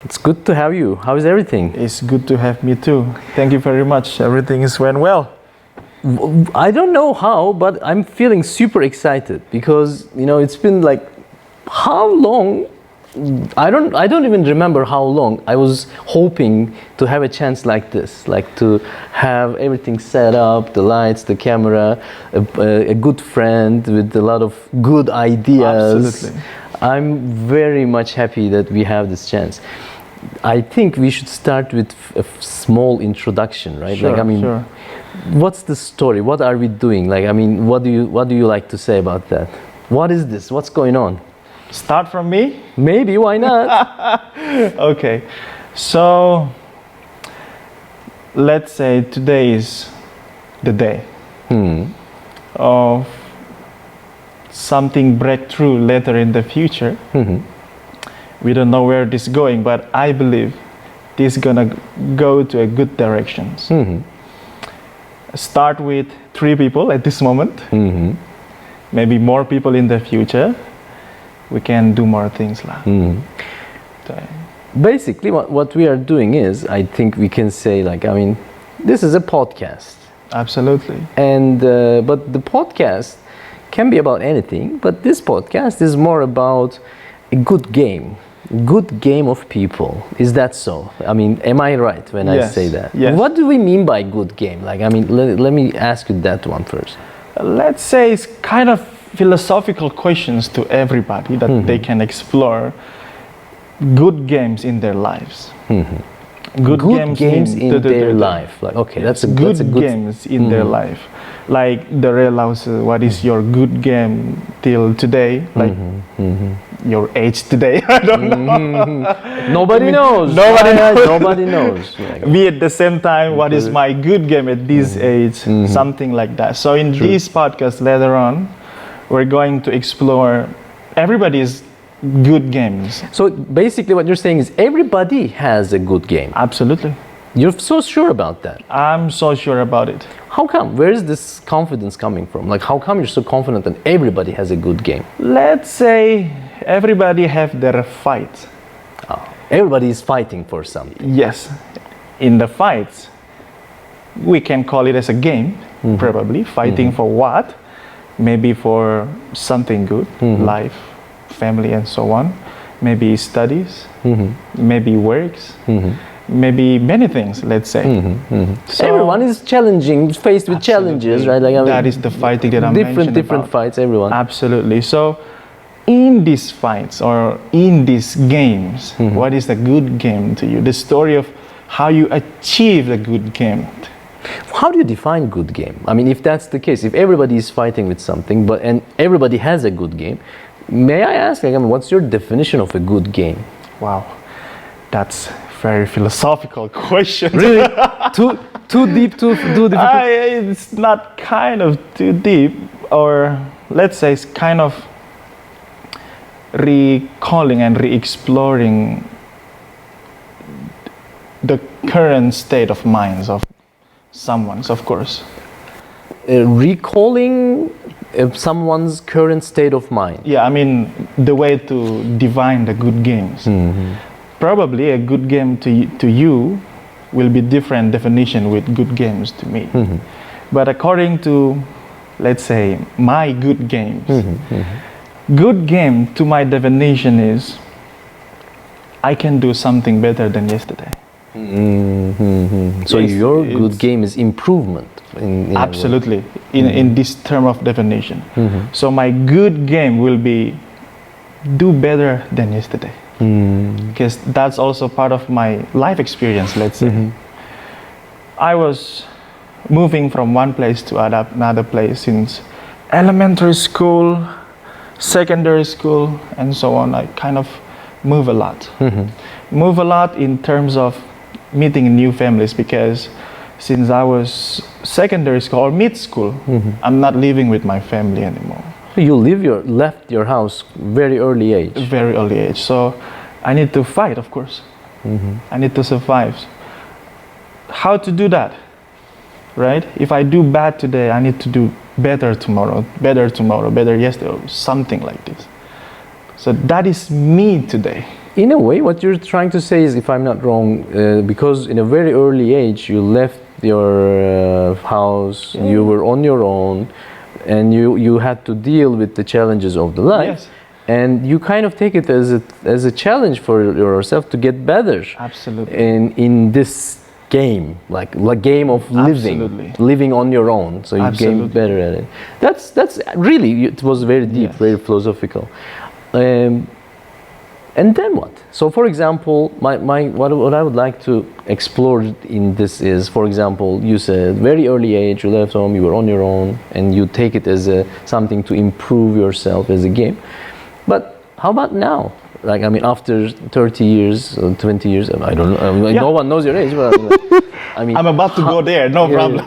It's good to have you. How is everything? It's good to have me too. Thank you very much. Everything is went well. I don't know how, but I'm feeling super excited because it's been like how long? I don't even remember how long I was hoping to have a chance like this, like to have everything set up, the lights, the camera, a good friend with a lot of good ideas. Absolutely. I'm very much happy that we have this chance. I think we should start with a small introduction, right? Sure, sure. What's the story? What are we doing? What do you like to say about that? What is this? What's going on? Start from me? Maybe, why not? Okay, so let's say today is the day of something breakthrough later in the future. We don't know where this is going, but I believe this is gonna go to a good directions. Start with 3 people at this moment. Maybe more people in the future. We can do more things. Basically, what we are doing is, I think we can say, this is a podcast. Absolutely. And but the podcast can be about anything, but this podcast is more about a good game of people. Is that so? Am I right when I say that? Yes. What do we mean by good game? Let me ask you that one first. Let's say it's kind of philosophical questions to everybody that they can explore good games in their lives. Good games in their life. That's a good games in their life. Like the real what is your good game till today? Your age today? I don't know. Nobody knows. Nobody knows. Me at the same time, what is my good game at this age? Something like that. So in this podcast later on, we're going to explore everybody's good games. So basically what you're saying is everybody has a good game. Absolutely. You're so sure about that? I'm so sure about it. How come? Where is this confidence coming from? How come you're so confident that everybody has a good game? Let's say everybody have their fight. Everybody is fighting for something. Yes. In the fights, we can call it as a game, probably. Fighting for what? Maybe for something good, life, family, and so on. Maybe studies, maybe works, maybe many things, let's say. So everyone is faced with challenges, right? That is the fighting that I'm mentioning different about. Fights, everyone. Absolutely. So in these fights or in these games, what is a good game to you? The story of how you achieve a good game. How do you define good game? If that's the case, if everybody is fighting with something, and everybody has a good game, may I ask, what's your definition of a good game? Wow, that's very philosophical question. Really? Too deep, too difficult? It's not kind of too deep, or let's say it's kind of recalling and re-exploring the current state of minds of someone's, of course. Recalling someone's current state of mind. Yeah, the way to define the good games. Probably a good game to you will be different definition with good games to me. But according to, let's say, my good games, good game to my definition is I can do something better than yesterday. So your good game is improvement. Absolutely, in this term of definition. So my good game will be do better than yesterday. Because that's also part of my life experience, let's say. I was moving from one place to another place since elementary school, secondary school, and so on. I kind of move a lot. Move a lot in terms of meeting new families, because since I was secondary school or mid school, I'm not living with my family anymore. You left your house very early age. Very early age. So I need to fight, of course. I need to survive. How to do that? Right? If I do bad today, I need to do better tomorrow, better yesterday, or something like this. So that is me today. in a way, what you're trying to say is, if I'm not wrong, because in a very early age you left your house, you were on your own, and you had to deal with the challenges of the life. Yes. And you kind of take it as a challenge for yourself to get better. Absolutely. In this game, like game of living on your own, so you get better at it. That's really, it was very deep, very philosophical. And then what? So, for example, what I would like to explore in this is, for example, you said very early age you left home, you were on your own, and you take it as something to improve yourself as a game. But how about now? Like, I mean, after 30 years, 20 years, I don't know. I mean, no one knows your age, but I mean, I'm about to go there. No problem.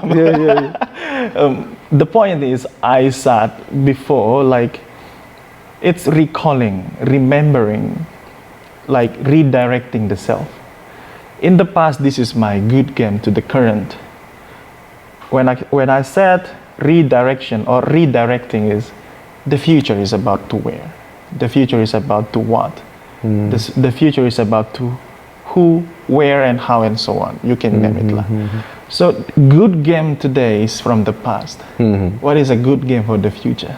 The point is, I said before, like, it's recalling, remembering, like redirecting the self. In the past, this is my good game to the current. When I said redirection or redirecting is, the future is about to where? The future is about to what? The future is about to who, where, and how, and so on. You can name it. So good game today is from the past. What is a good game for the future?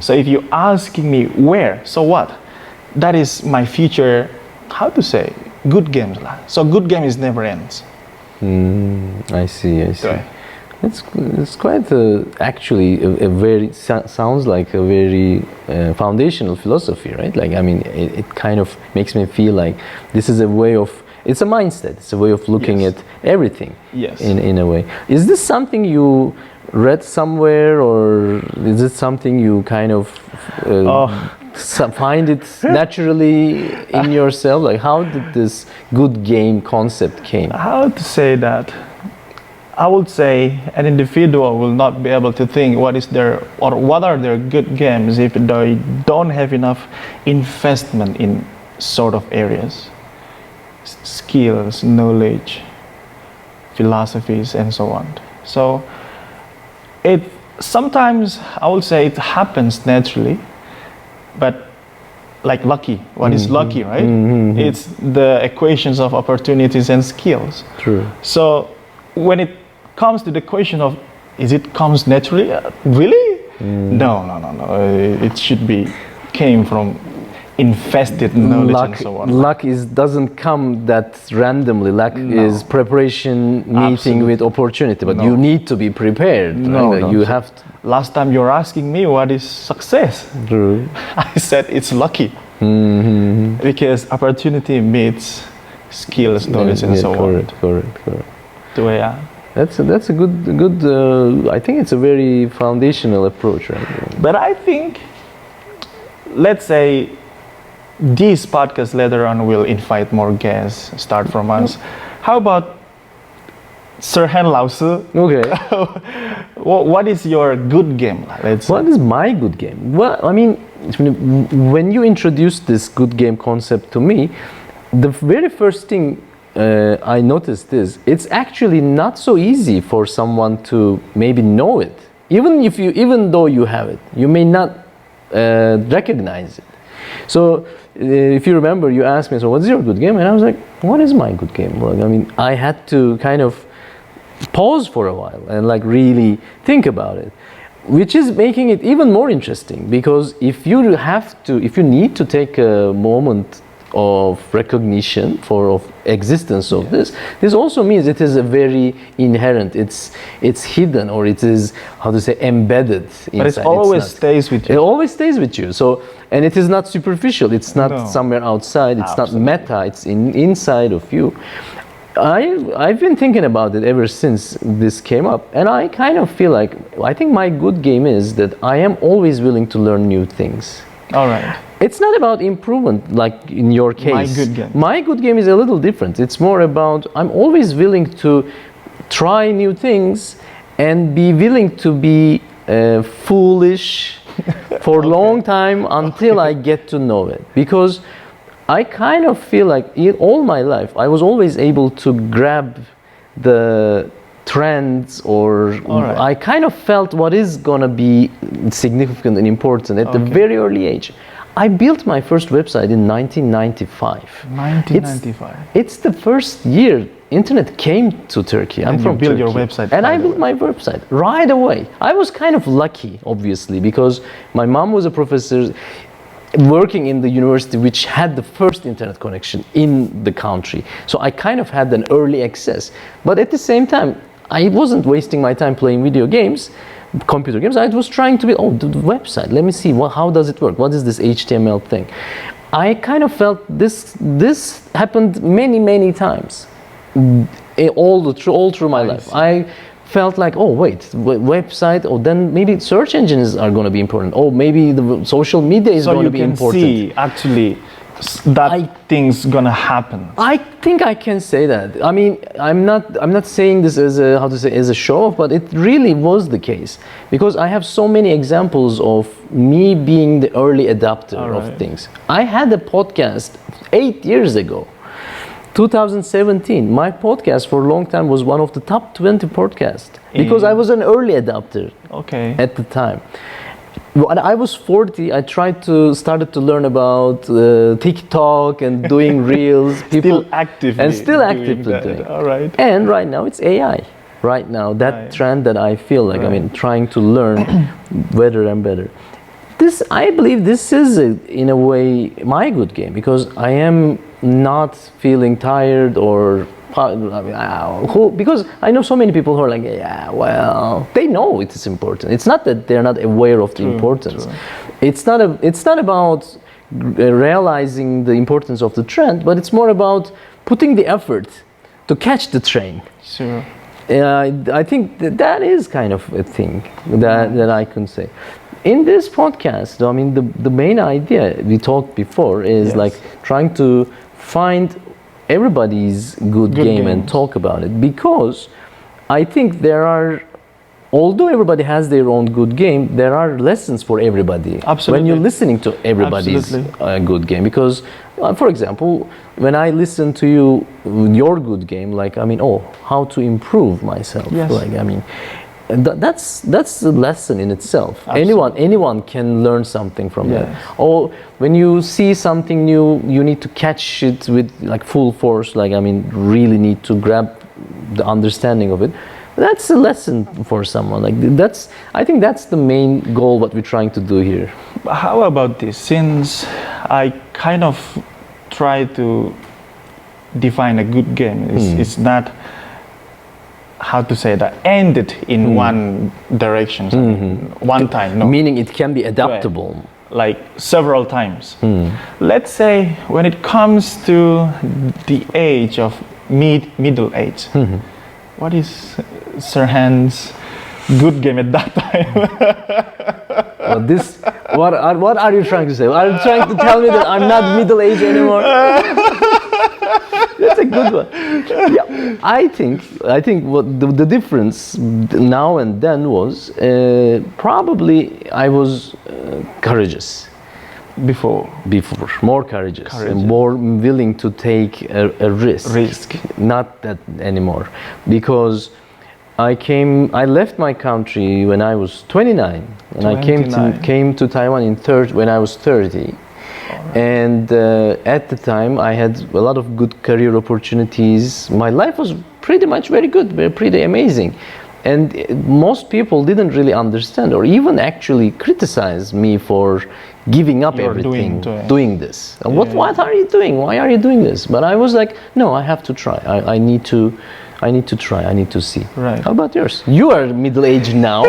So if you're asking me where, so what? That is my future, how to say, good games. So good game is never ends. I see. Right. It's quite actually a very sounds like a very foundational philosophy, right? Like, I mean, it kind of makes me feel like this is a way of, it's a mindset, it's a way of looking at everything. In a way. Is this something you read somewhere, or is it something you kind of find it naturally in yourself? Like, how did this good game concept came? How to say that? I would say an individual will not be able to think what are their good games if they don't have enough investment in sort of areas, skills, knowledge, philosophies, and so on. So it sometimes, I would say, it happens naturally, but like lucky. What is lucky, right? It's the equations of opportunities and skills. True. So when it comes to the question of, is it comes naturally? Really? No. It should be came from invested knowledge and so on. Luck doesn't come that randomly. Luck is preparation meeting with opportunity, but you need to be prepared. You have to. Last time you're asking me what is success, True. I said it's lucky, because opportunity meets skills, knowledge, and so on. Correct. That's a good. I think it's a very foundational approach, right? But I think, let's say, this podcast later on will invite more guests. Start from us. How about Serhan Laosu? Okay. What is your good game? What is my good game? Well, I mean, when you introduced this good game concept to me, the very first thing I noticed is it's actually not so easy for someone to maybe know it. Even though you have it, you may not recognize it. So if you remember, you asked me, so what's your good game? And I was like, what is my good game? Well, I mean, I had to kind of pause for a while and like really think about it, which is making it even more interesting, because if you need to take a moment of recognition of existence of this also means it is a very inherent, it's hidden, or it is, how to say, embedded inside. But it always stays with you. It always stays with you. So, and it is not superficial, it's not somewhere outside, it's not meta, it's inside of you. I've been thinking about it ever since this came up, and I kind of feel like, I think my good game is that I am always willing to learn new things. All right. It's not about improvement, like in your case. My good game. My good game is a little different. It's more about, I'm always willing to try new things and be willing to be foolish for a long time until I get to know it. Because I kind of feel like all my life, I was always able to grab the trends, or I kind of felt what is going to be significant and important at the very early age. I built my first website in 1995. 1995. It's the first year internet came to Turkey. I'm from Turkey. Your website. And I built my website right away. I was kind of lucky, obviously, because my mom was a professor working in the university which had the first internet connection in the country. So I kind of had an early access. But at the same time, I wasn't wasting my time playing video games, computer games. I was trying to build, the website. Let me see, how does it work? What is this HTML thing? I kind of felt this happened many times. All through my life. I felt like, oh wait, website, then maybe search engines are going to be important. Oh, maybe the social media is going to be important. So you can see actually that thing's going to happen. I think I can say that. I mean, I'm not saying this as a show off, but it really was the case, because I have so many examples of me being the early adopter of things. I had a podcast 8 years ago. 2017, my podcast for a long time was one of the top 20 podcasts because I was an early adopter at the time. When I was 40, I started to learn about TikTok and doing reels. Still actively doing it. All right. And right now it's AI. Right now, that trend that I feel like, I mean, trying to learn better and better. I believe this is, in a way, my good game, because I am not feeling tired or because I know so many people who are like, yeah, well, they know it is important. It's not that they're not aware of the importance. It's not about realizing the importance of the trend, but it's more about putting the effort to catch the train. Sure. I think that is kind of a thing that I can say. In this podcast, I mean, the main idea we talked before is like trying to find everybody's good game and talk about it, because I think although everybody has their own good game, there are lessons for everybody. Absolutely. When you're listening to everybody's good game, because for example, when I listen to your good game, like, I mean, how to improve myself, like, I mean, that's a lesson in itself. Absolutely. Anyone can learn something from that. Or when you see something new, you need to catch it with like full force, like, I mean, really need to grab the understanding of it. That's a lesson for someone. Like, I think that's the main goal what we're trying to do here. How about this? Since I kind of try to define a good game, it's not, how to say that, ended in one direction, one time. No. Meaning it can be adaptable. Like several times. Let's say when it comes to the age of middle age, what is Serhan's good game at that time? Well, what are you trying to say? Are you trying to tell me that I'm not middle-aged anymore? That's a good one. Yeah, I think what the difference now and then was probably I was courageous before, more courageous and more willing to take a risk. Not that anymore, because I left my country when I was 29, and I came to Taiwan when I was 30. And at the time, I had a lot of good career opportunities. My life was pretty much very good, pretty amazing. And most people didn't really understand or even actually criticize me for giving up everything, doing this. What are you doing? Why are you doing this? But I was like, no, I have to try. I need to try. I need to see. Right. How about yours? You are middle-aged now.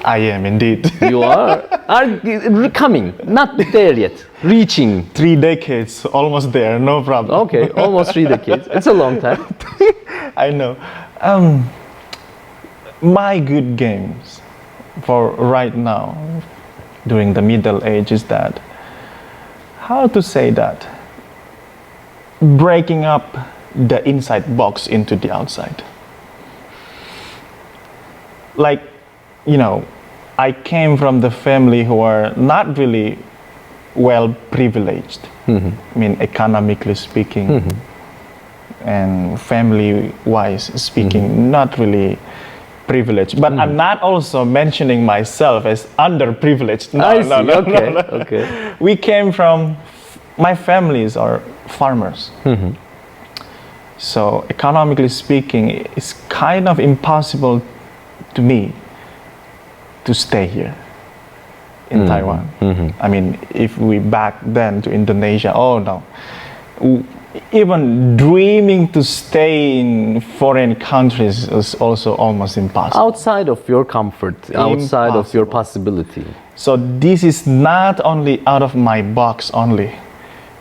I am indeed. You are coming, not there yet, reaching. 3 decades, almost there, no problem. Okay, almost 3 decades. It's a long time. I know. My good games for right now, during the middle age, is that, how to say that, breaking up the inside box into the outside. Like, you know, I came from the family who are not really well privileged. I mean, economically speaking, and family-wise speaking, not really privileged. But I'm not also mentioning myself as underprivileged. No, I see. no, no, Okay, no, no. okay. We came from, my families are farmers. So economically speaking, it's kind of impossible to me to stay here in Taiwan. I mean, if we back then to Indonesia, oh no. Even dreaming to stay in foreign countries is also almost impossible. Outside of your comfort, outside of your possibility. So this is not only out of my box only.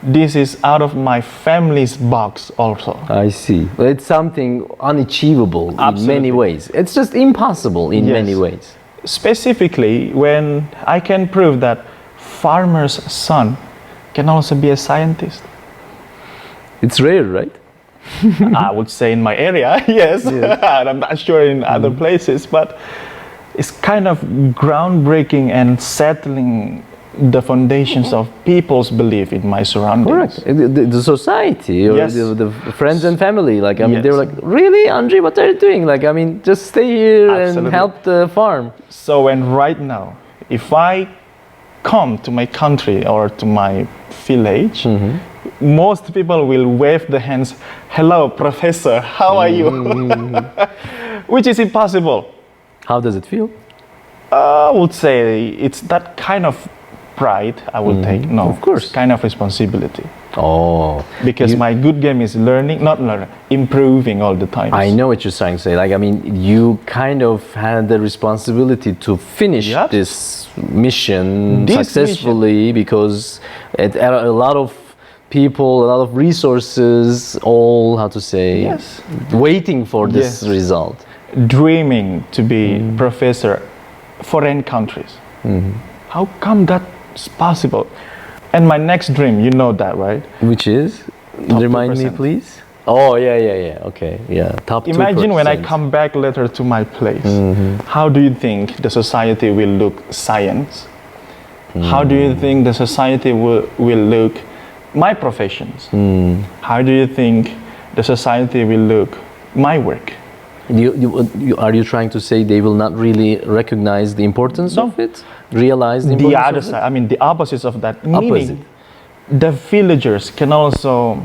This is out of my family's box also. I see. It's something unachievable in Absolutely. many ways. It's just impossible in many ways. Specifically, when I can prove that farmer's son can also be a scientist. It's rare, right? I would say in my area, yes. I'm not sure in other places, but it's kind of groundbreaking and settling the foundations of people's belief in my surroundings. Correct. The society, or Yes. the friends and family, like, I mean, Yes. they were like, really, Andri, what are you doing? Like, I mean, just stay here and Absolutely. help the farm. So when right now, if I come to my country or to my village, most people will wave the hands, hello, professor, how are you? Which is impossible. How does it feel? I would say it's that kind of pride I would take. No, Of course. it's kind of responsibility. Oh, Because my good game is improving all the time. I know what you're trying to say. Like, I mean, you kind of had the responsibility to finish Yep. this mission This successfully because a lot of people, a lot of resources, all, how to say, Yes. waiting for this Yes. result. Dreaming to be professor foreign countries. How come that's possible? And my next dream, you know that, right? Which is? Top Remind me, 2%. please. Oh, yeah. Okay, yeah. Top 2%. Imagine when I come back later to my place. How do you think the society will look science? How do you think the society will look my professions? How do you think the society will look my work? Are you trying to say they will not really recognize the importance of it? Realize the importance The other of side, I mean the opposites of that. Opposite. Meaning, the villagers can also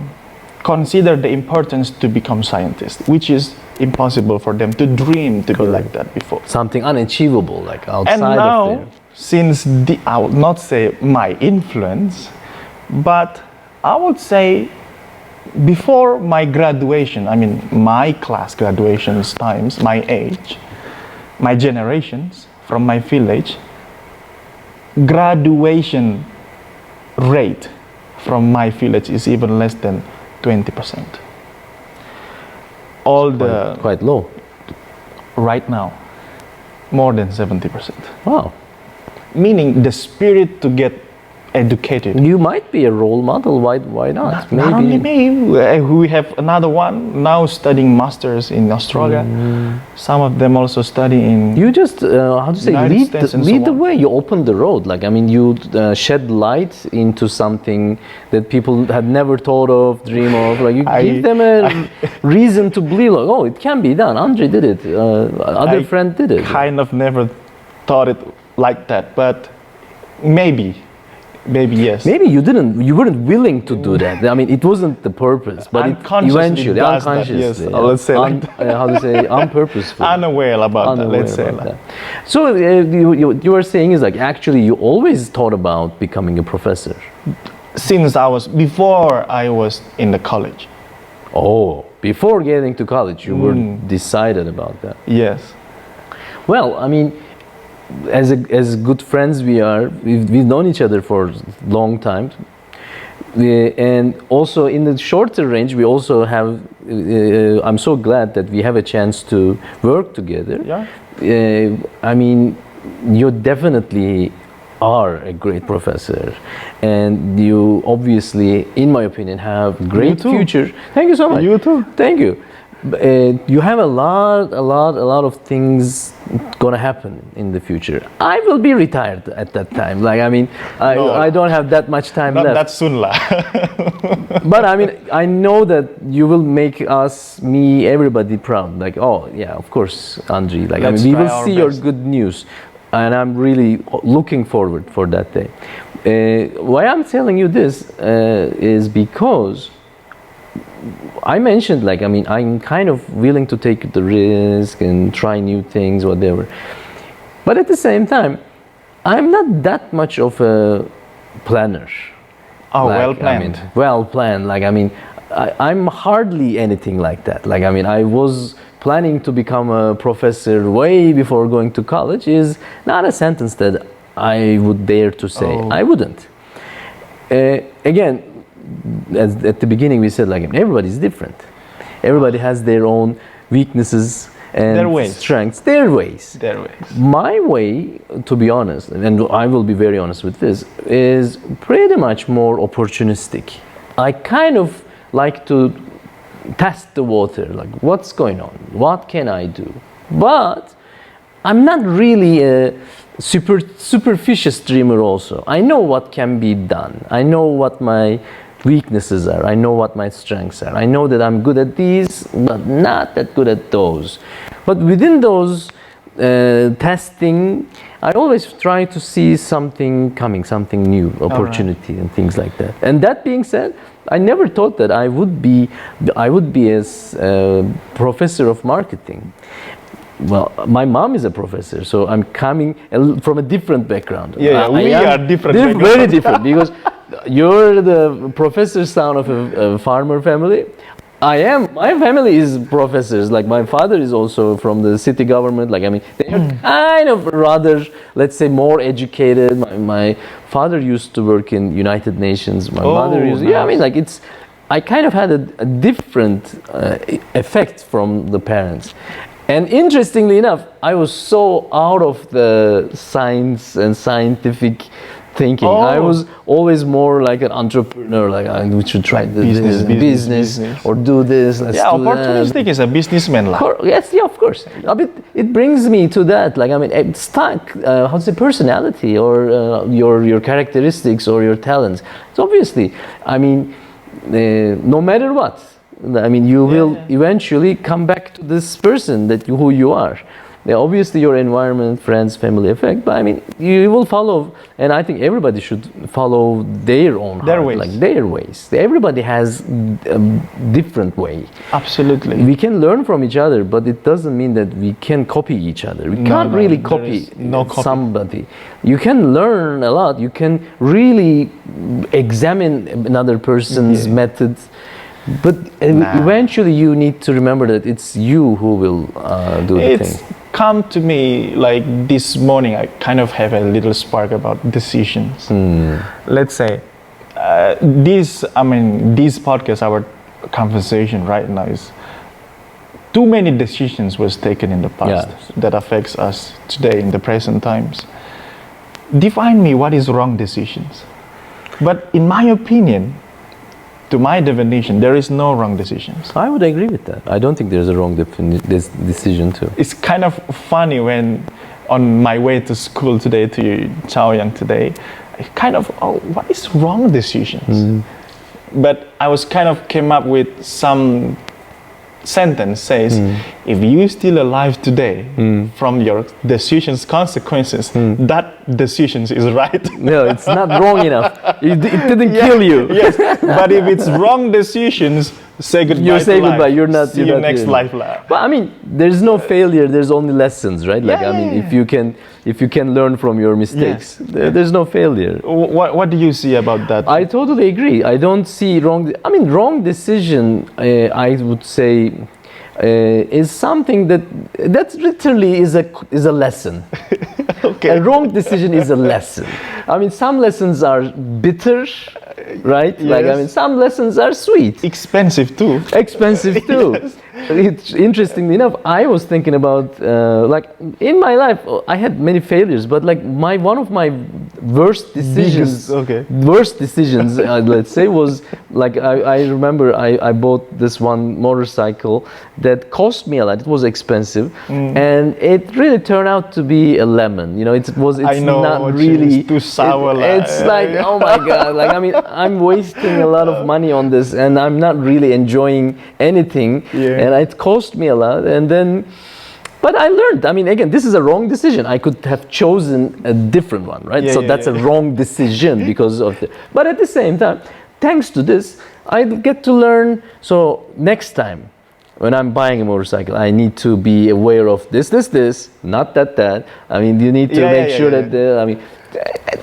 consider the importance to become scientists, which is impossible for them to dream to be like that before. Something unachievable, like outside And of now, there. since I would not say my influence, but I would say before my graduation, I mean my class graduations times, my age, my generations from my village, graduation rate from my village is even less than 20%. All the Quite low. right now, more than 70%. Wow. Meaning the spirit to get educated. You might be a role model. Why not? Not only me, we have another one now studying masters in Australia. Some of them also study in. You just how to say United States and lead so the on. way. You open the road. Like, I mean, you shed light into something that people had never thought of, dream of. Like, you give them a reason to believe. Like, oh, it can be done. Andri did it. Other I friend did it. Kind of never thought it like that, but maybe yes. Maybe you weren't willing to do that. I mean, it wasn't the purpose, but it Unconsciously eventually, does that, unconsciously. yes. Let's say like how to say, unpurposeful. Unaware about that. Unaware Let's say about like. that. So you were saying is like actually you always thought about becoming a professor. Since before I was in the college. Oh, before getting to college, you were decided about that. Yes. Well, I mean, as good friends we've known each other for a long time. And also in the shorter range, we also have, I'm so glad that we have a chance to work together. Yeah. I mean, you definitely are a great professor, and you obviously, in my opinion, have great You too. future. Thank you so much. You too. Thank you. You have a lot of things gonna happen in the future. I will be retired at that time. Like, I mean, I don't have that much time Not left. that soon, lah. But I mean, I know that you will make me, everybody proud. Like, oh yeah, of course, Andri. Like, I mean, we will see your good news, and I'm really looking forward for that day. Why I'm telling you this is because I mentioned, like, I mean, I'm kind of willing to take the risk and try new things, whatever. But at the same time, I'm not that much of a planner. Oh, like, well planned. I mean, well planned. Like, I mean, I'm hardly anything like that. Like, I mean, I was planning to become a professor way before going to college is not a sentence that I would dare to say. Oh. I wouldn't. Again, at the beginning we said, like, everybody's different. Everybody has their own weaknesses and their ways. Strengths, their ways. Their ways. My way, to be honest, and I will be very honest with this, is pretty much more opportunistic. I kind of like to test the water, like, what's going on? What can I do? But I'm not really a superficious dreamer also. I know what can be done. I know what my weaknesses are. I know what my strengths are. I know that I'm good at these, but not that good at those. But within those testing, I always try to see something coming, something new, opportunity, and things like that. And that being said, I never thought that I would be as a professor of marketing. Well, my mom is a professor, so I'm coming from a different background. Yeah, we are different. Very different, because you're the professor's son of a farmer family. My family is professors. Like, my father is also from the city government. Like, I mean, they are kind of rather, let's say, more educated. My father used to work in United Nations. My mother used, nice. Yeah, I mean, like, I kind of had a different effect from the parents. And interestingly enough, I was so out of the science and scientific thinking. I was always more like an entrepreneur, like, we should try business or do this. Opportunistic is a businessman. Yes, yeah, of course. It brings me to that. Like, I mean, it's personality or your characteristics or your talents. So obviously, I mean, no matter what, I mean, you will eventually come back to this person who you are. Obviously, your environment, friends, family affect, but I mean, you will follow, and I think everybody should follow their own heart, like their ways. Everybody has a different way. Absolutely. We can learn from each other, but it doesn't mean that we can copy each other. We can't really copy somebody. You can learn a lot. You can really examine another person's methods. But eventually you need to remember that it's you who will do the thing. It's come to me like this morning, I kind of have a little spark about decisions. Let's say this podcast, our conversation right now is too many decisions was taken in the past that affects us today in the present times. Define me what is wrong decisions. But in my opinion, to my definition, there is no wrong decisions. I would agree with that. I don't think there's a wrong decision too. It's kind of funny when on my way to school today, to Chaoyang today, I kind of, what is wrong decisions? But I was kind of came up with some sentence says, if you still alive today from your decisions consequences, that decisions is right. No, it's not wrong enough. It didn't kill you. Yes, but if it's wrong decisions, say goodbye. You say goodbye. Life. You're not. See you next life. But I mean, there's no failure. There's only lessons, right? Like, I mean, if you can learn from your mistakes, there's no failure. What do you see about that? I totally agree. I don't see wrong. I mean, wrong decision. I would say is something that literally is a lesson. Okay. A wrong decision is a lesson. I mean, some lessons are bitter, right? Yes. Like, I mean, some lessons are sweet. Expensive too. Yes. It's interestingly enough, I was thinking about like in my life I had many failures, but like one of my worst decisions. Worst decisions, let's say, was like I remember I bought this one motorcycle that cost me a lot. It was expensive, and it really turned out to be a lemon. You know, it's not really too sour. It's like, oh my god! Like, I mean, I'm wasting a lot of money on this, and I'm not really enjoying anything. And it cost me a lot, and then. But I learned, I mean, again, this is a wrong decision. I could have chosen a different one, right? That's a wrong decision because of it. But at the same time, thanks to this, I get to learn. So next time, when I'm buying a motorcycle, I need to be aware of this, not that. I mean, you need to make sure that, I mean,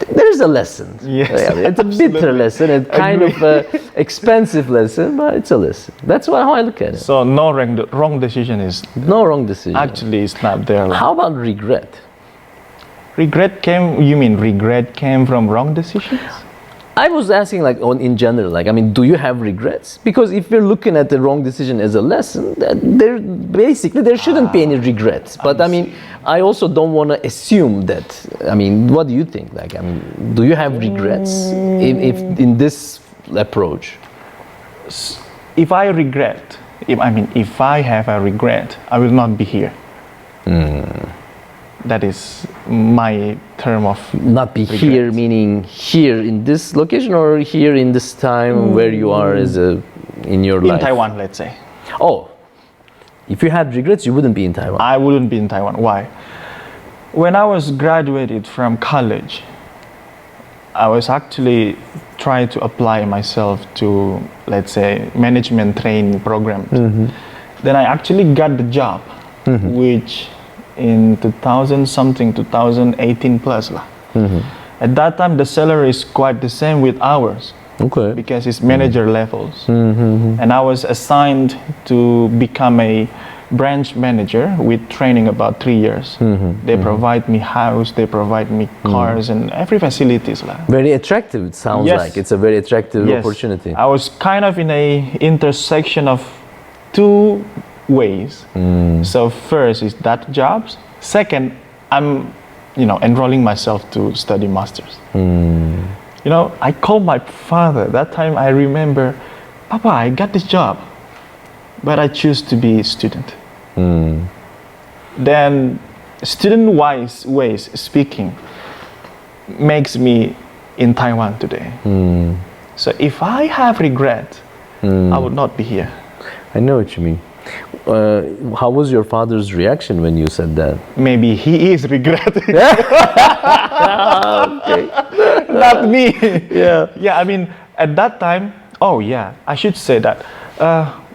there's a lesson. It's a bitter lesson, and kind of an expensive lesson, but it's a lesson. That's how I look at it. So no wrong decision is... No wrong decision. Actually, it's not there. How about regret? You mean regret came from wrong decisions? I was asking, like, in general, like, I mean, do you have regrets? Because if you're looking at the wrong decision as a lesson, there shouldn't be any regrets. But I mean, I also don't want to assume that. I mean, what do you think? Like, I mean, do you have regrets in this approach? If I have a regret, I will not be here. That is my term of not be regret. Here, meaning here in this location, or here in this time where you are in your life? In Taiwan, let's say. Oh, if you had regrets, you wouldn't be in Taiwan. I wouldn't be in Taiwan. Why? When I was graduated from college, I was actually trying to apply myself to, let's say, management training programs. Then I actually got the job, which in 2018 plus. At that time, the salary is quite the same with ours. Okay. Because it's manager levels. And I was assigned to become a branch manager with training about 3 years. They provide me house, they provide me cars and every facilities. Very attractive, it sounds like. It's a very attractive opportunity. I was kind of in a intersection of two ways. So first is that jobs. Second, I'm enrolling myself to study masters. I called my father. That time I remember, Papa, I got this job, but I choose to be a student. Then student-wise ways speaking makes me in Taiwan today. So if I have regret, I would not be here. I know what you mean. How was your father's reaction when you said that? Maybe he is regretting. Not me. I mean, at that time, I should say that.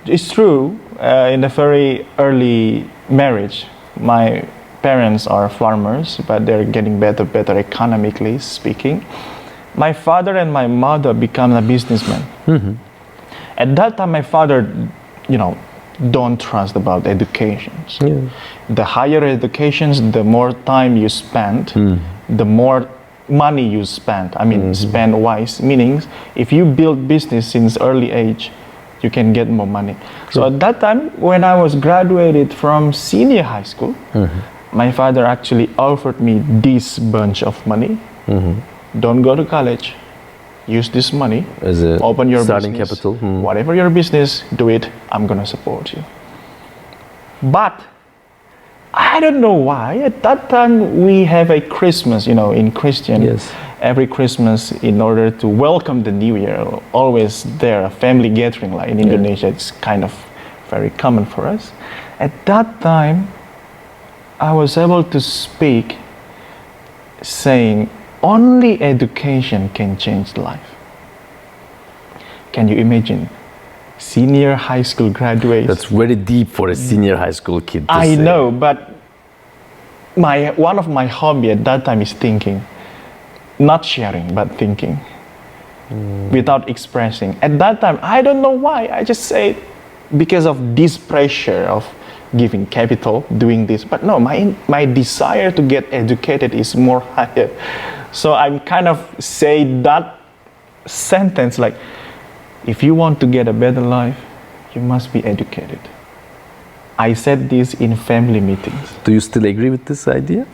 It's true, in a very early marriage, my parents are farmers, but they're getting better economically speaking. My father and my mother become a businessman. At that time, my father, don't trust about educations. The higher educations, the more time you spend, the more money you spend. I mean, spend wise, meaning if you build business since early age, you can get more money. So at that time, when I was graduated from senior high school, my father actually offered me this bunch of money. Don't go to college. Use this money, as open your starting business, capital. Whatever your business, do it. I'm gonna support you. But I don't know why. At that time, we have a Christmas. In Christian, every Christmas, in order to welcome the New Year, always there a family gathering. Like in Indonesia, it's kind of very common for us. At that time, I was able to speak, saying, only education can change life. Can you imagine? Senior high school graduates. That's very deep for a senior high school kid to say. I know, but one of my hobby at that time is thinking. Not sharing, but thinking. Without expressing. At that time, I don't know why. I just say because of this pressure of giving capital, doing this. But no, my desire to get educated is more higher. So I'm kind of say that sentence like, if you want to get a better life, you must be educated. I said this in family meetings. Do you still agree with this idea?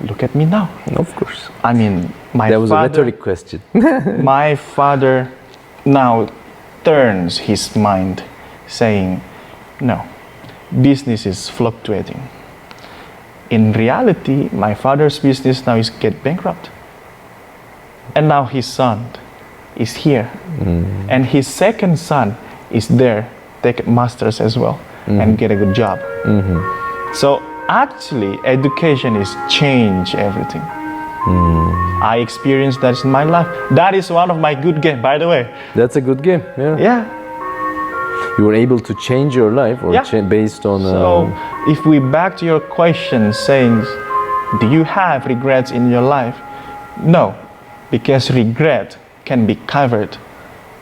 look at me now. Of course. I mean, That was a rhetoric question. my father now turns his mind saying, no, business is fluctuating. In reality, my father's business now is get bankrupt. And now his son is here. And his second son is there, take a master's as well, and get a good job. So actually, education is change everything. I experienced that in my life. That is one of my good game, by the way. That's a good game. Yeah. Yeah. You were able to change your life, or based on. So, if we back to your question, saying, do you have regrets in your life? No, because regret can be covered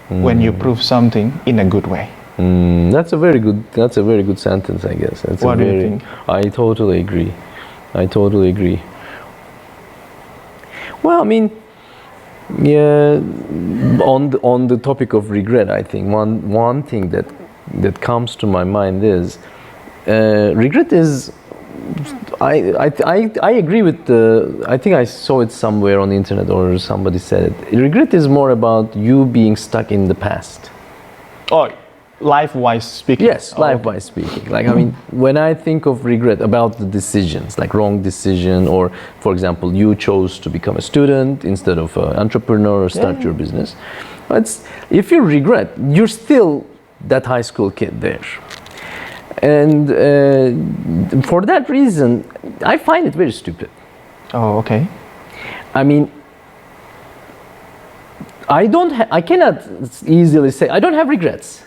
when you prove something in a good way. That's a very good sentence, I guess. What do you think? I totally agree. Well, I mean, yeah, on the topic of regret, I think one thing that comes to my mind is regret is. I agree with the. I think I saw it somewhere on the internet, or somebody said it. Regret is more about you being stuck in the past. Oh, life-wise speaking. Yes, life-wise speaking. Like, I mean, when I think of regret about the decisions, like wrong decision, or for example, you chose to become a student instead of an entrepreneur or start your business. If you regret, you're still that high school kid there. And for that reason, I find it very stupid. Oh, okay. I mean, I cannot easily say I don't have regrets,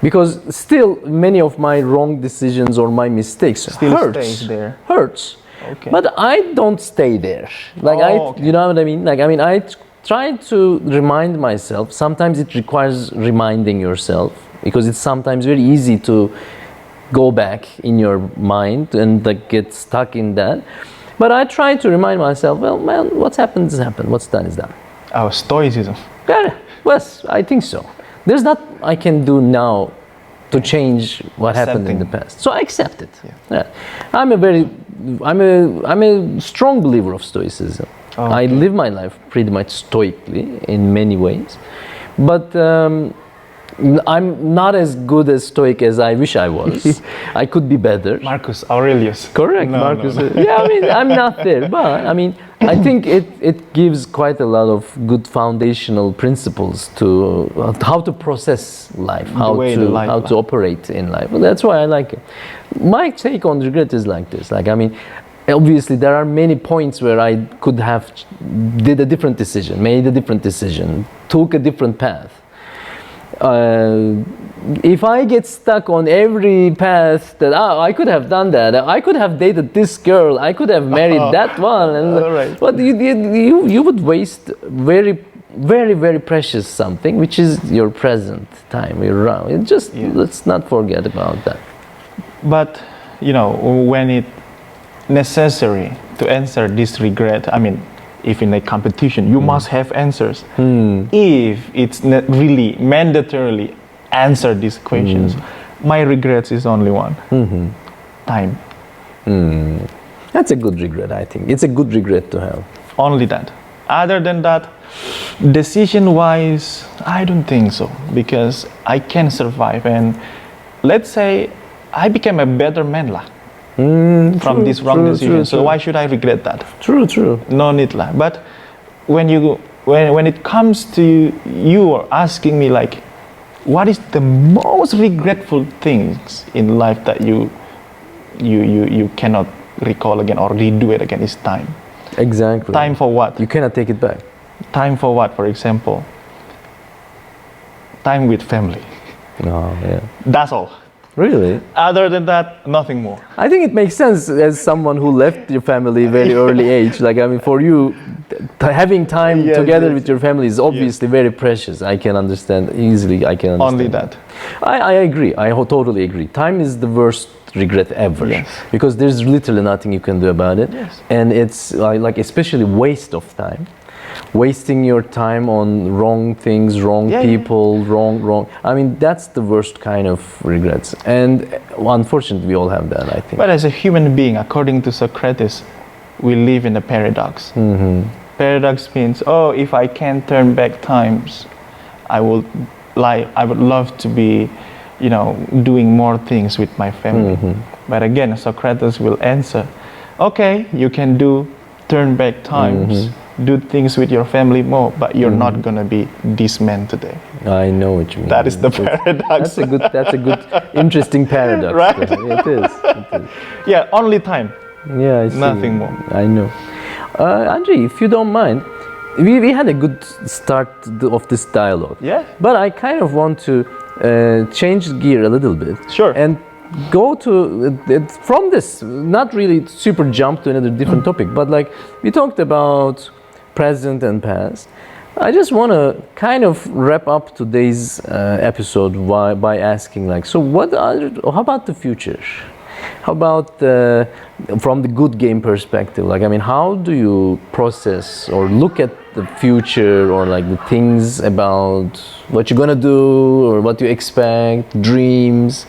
because still many of my wrong decisions or my mistakes stays there. Hurts. Okay. But I don't stay there. Like okay. You know what I mean? Like, I mean, I try to remind myself. Sometimes it requires reminding yourself, because it's sometimes very easy to go back in your mind and like get stuck in that. But I try to remind myself, well, man, what's happened is happened. What's done is done. Oh, stoicism. Yeah, well, I think so. There's not I can do now to change what happened in the past. So I accept it. Yeah. I'm a strong believer of stoicism. Okay. I live my life pretty much stoically in many ways, but I'm not as good as stoic as I wish I was. I could be better. Marcus Aurelius. Correct, no, Marcus. No. Yeah, I mean, I'm not there, but I mean, I think it gives quite a lot of good foundational principles to how to process life, how to operate in life. Well, that's why I like it. My take on regret is like this. Like, I mean, obviously there are many points where I could have made a different decision, took a different path. If I get stuck on every path that I could have done that, I could have dated this girl, I could have married that one, and but you would waste very, very, very precious something, which is your present time. You're around. It just let's not forget about that. But you know, when it's necessary to answer this regret, I mean, if in a competition, you must have answers. If it's not really mandatorily answer these questions, my regrets is only one. Time. That's a good regret, I think. It's a good regret to have. Only that. Other than that, decision-wise, I don't think so, because I can survive. And let's say I became a better man from this wrong decision. So why should I regret that? True. No need lah. But when it comes to you or asking me like, what is the most regretful things in life that you cannot recall again or redo it again, is time. Exactly. Time for what? You cannot take it back. Time for what? For example, time with family. Oh, yeah. That's all. Really? Other than that, nothing more. I think it makes sense as someone who left your family very early age. Like, I mean, for you, having time together with your family is obviously very precious. I can understand easily. I can understand. Only that. I agree. I totally agree. Time is the worst regret ever. Yes. Because there's literally nothing you can do about it. Yes. And it's like especially waste of time. Wasting your time on wrong things, wrong people, wrong. I mean, that's the worst kind of regrets. And unfortunately, we all have that, I think. But as a human being, according to Socrates, we live in a paradox. Paradox means, oh, if I can turn back times, I would love to be, doing more things with my family. But again, Socrates will answer, okay, you can turn back times, do things with your family more, but you're not gonna be this man today. I know what you mean. That is the paradox. That's a good, interesting paradox. Right? It is. Yeah, only time. Yeah, I see. Nothing more. I know. Andri, if you don't mind, we had a good start of this dialogue. Yeah. But I kind of want to change gear a little bit. Sure. And go to from this, not really super jump to another different topic, but like we talked about present and past. I just want to kind of wrap up today's episode by asking, like, so how about the future? How about from the good game perspective? Like, I mean, how do you process or look at the future, or like the things about what you're gonna do or what you expect, dreams?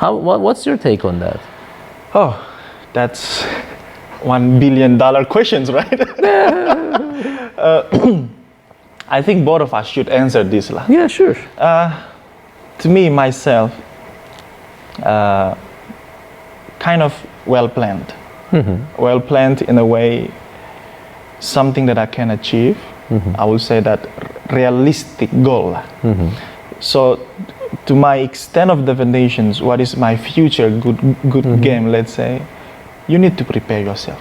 What's your take on that? Oh, that's $1 billion questions, right? I think both of us should answer this. Yeah, sure. To me, myself, kind of well planned. Well planned in a way, something that I can achieve. I would say that realistic goal. So, to my extent of definitions, what is my future good game, let's say, you need to prepare yourself.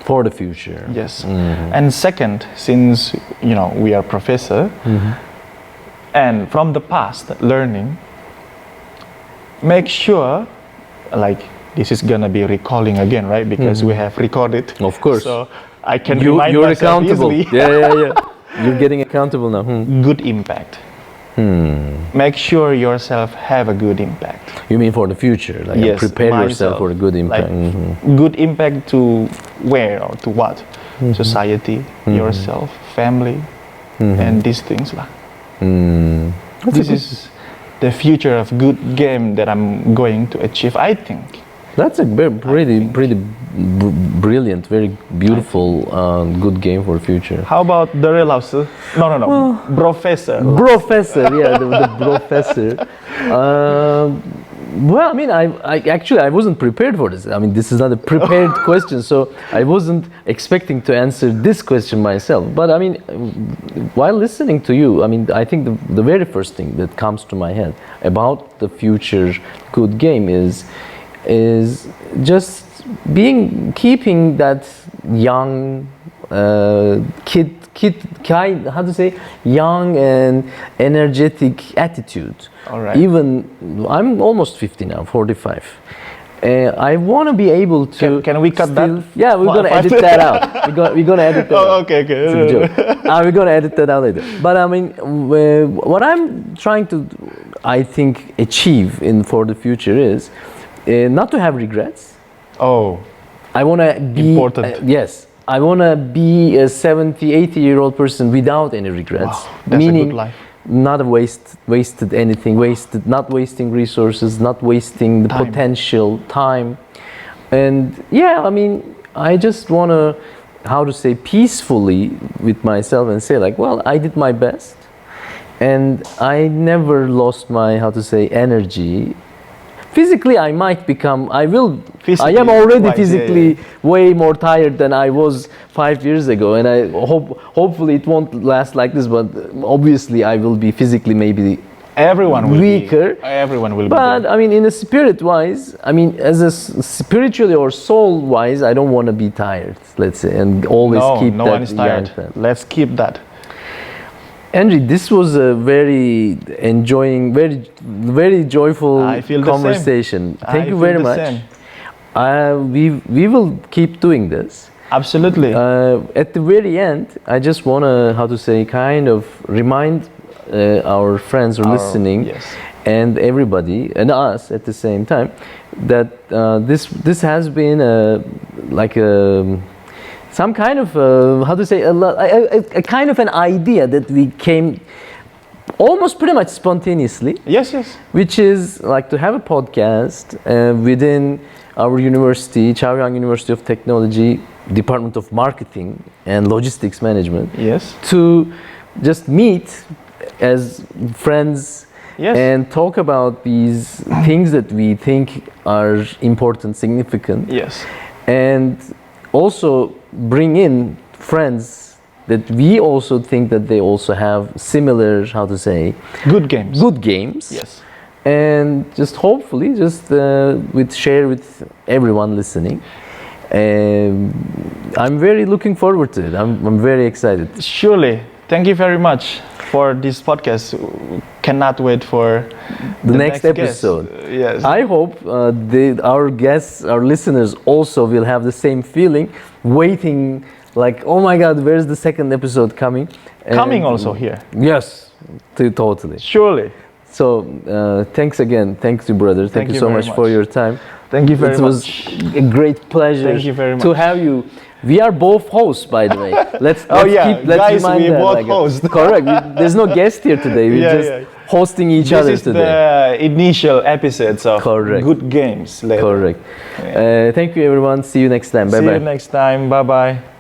For the future. Yes. And second, since we are professor, and from the past learning, make sure, like, this is gonna be recalling again, right? Because we have recorded. Of course. So I can remind you're myself accountable. easily. Yeah. You're getting accountable now. Good impact. Make sure yourself have a good impact. You mean for the future? Like, yes, prepare myself, yourself for a good impact. Like, good impact to where or to what? Society, yourself, family, and these things. This is the future of good game that I'm going to achieve, I think. That's a pretty brilliant, very beautiful, good game for the future. How about the real house? No. Well, Brofessor. Brofessor, yeah, the Brofessor. Well, I mean, I wasn't prepared for this. I mean, this is not a prepared question, so I wasn't expecting to answer this question myself. But I mean, while listening to you, I mean, I think the very first thing that comes to my head about the future good game is just keeping that young young and energetic attitude. All right. Even I'm almost 50 now, 45. I want to be able to. Can we cut that? Yeah, we're gonna edit that out. We're gonna edit that. Oh, out. okay. It's a joke. We're gonna edit that out later. But I mean, what I'm trying to, I think, achieve for the future is not to have regrets. Oh, I want to be important. Yes, I want to be a 70, 80-year-old person without any regrets. Wow, that's meaning a good life. Not wasted anything, not wasting resources, not wasting the potential time. And yeah, I mean, I just want to, peacefully with myself and say, like, well, I did my best. And I never lost my, energy. Physically, I am already physically way more tired than I was 5 years ago, and I hopefully it won't last like this, but obviously I will be physically maybe weaker. Everyone will be. But I mean, in a spirit-wise, I mean, as a spiritually or soul-wise, I don't want to be tired, let's say, and always keep no that one is tired. Let's keep that. Andri, this was a very joyful conversation. Thank you very much. We will keep doing this. Absolutely. At the very end, I just want to, kind of remind our friends who are listening, and everybody, and us at the same time, that this has been some kind of a kind of an idea that we came almost pretty much spontaneously. Yes. Which is like to have a podcast within our university, Chaoyang University of Technology, Department of Marketing and Logistics Management. Yes. To just meet as friends. Yes. And talk about these things that we think are important, significant. Yes. And also bring in friends that we also think that they also have similar, how to say, good games. Good games. Yes. And just hopefully just share with everyone listening. I'm very looking forward to it. I'm very excited. Surely. Thank you very much for this podcast. Cannot wait for the next episode. Yes. I hope our guests, our listeners also will have the same feeling, waiting like, oh my God, where's the second episode coming? Coming also here. Yes, totally. Surely. So thanks again. Thanks you, brother. Thank you so much for your time. Thank you very much. It was a great pleasure to have you. We are both hosts, by the way. Let's guys, remind we that, both hosts. Correct. There's no guest here today. We're just hosting each other today. This is the initial episodes of Good Games later. Correct. Thank you, everyone. See you next time. Bye-bye. See you next time. Bye-bye.